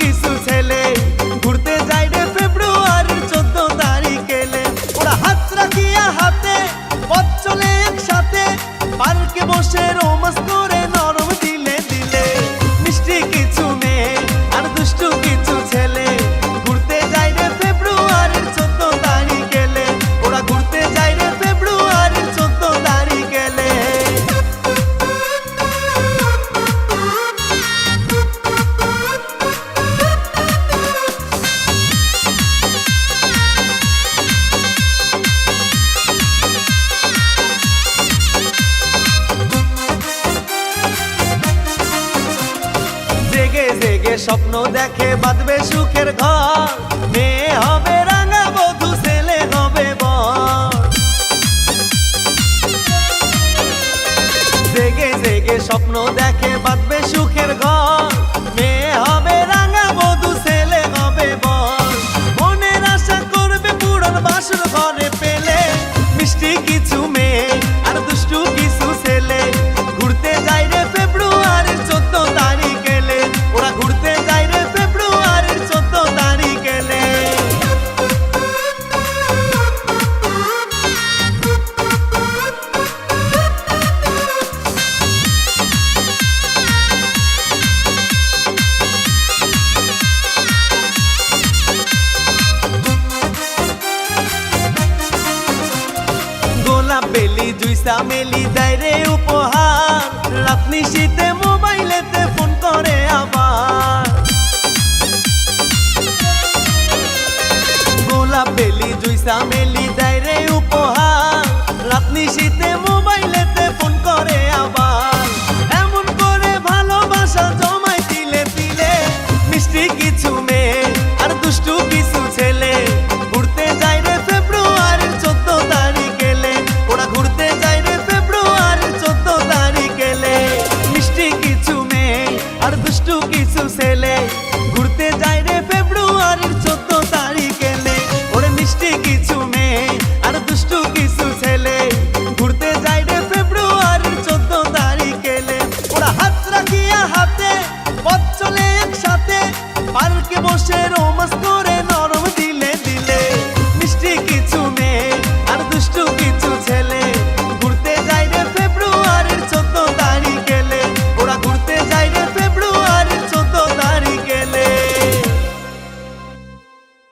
কিছু ছেলে ঘুরতে যায় রে ফেব্রুয়ারির 14 তারিখ এলে। ওরা হাত রাখিয়া হাতে পথ চলে একসাথে, পার্কে বসে রোমান্স করে নরম দিলে দিলে। মিষ্টি কিছু মেয়ে আর দুষ্টু কিছু ছেলে ঘুরতে যায় রে ফেব্রুয়ারির 14 তারিখ এলে। ওরা ঘুরতে যায় রে ফেব্রুয়ারির 14 তারিখ এলে। জেগে জেগে স্বপ্ন দেখে বাঁধবে সুখের ঘর, মেয়ে হবে রাঙা বধূ ছেলে হবে বর। জেগে জেগে স্বপ্ন দেখে বাঁধবে সুখের ঘর, মেয়ে হবে রাঙা বধূ ছেলে হবে বর। মনের আশা করবে পূরণ বাসর ঘরে পেলে। মিষ্টি কিছু মেয়ে আর দুষ্টু কিছু ছেলে ঘুরতে যায় রে ফেব্রুয়ারির 14 তারিখ এলে। ওরা ঘুরতে যায় রে ফেব্রুয়ারির 14 তারিখ এলে। গোলাপ বেলি জুইসা মেলি দেয় রে উপহার, রাত নিশীতে মোবাইলেতে ফোন করে আবার। গোলাপ বেলি জুইসা মেলি দেয় রে উপহার, রাত নিশীতে মোবাইলেতে ফোন করে আবার। এমন করে ভালোবাসা জমায় তিলে তিলে। মিষ্টি কিছু মেয়ে আর দুষ্টু কিছু ছেলে ঘুরতে যায় রে ফেব্রুয়ারির 14 তারিখ এলে। ওরা ঘুরতে যায় রে ফেব্রুয়ারির 14 তারিখ এলে। মিষ্টি কিছু মেয়ে আর দুষ্টু কিছু ছেলে ঘুরতে যায় রে ফেব্রুয়ারির 14 তারিখ এলে। ওরে মিষ্টি কিছু মেয়ে আর দুষ্টু কিছু ছেলে ঘুরতে যায় রে ফেব্রুয়ারির 14 তারিখ এলে। ওরা হাত রাখিয়া হাতে পথ চলে একসাথে, পার্কে বসে রোমান্স করে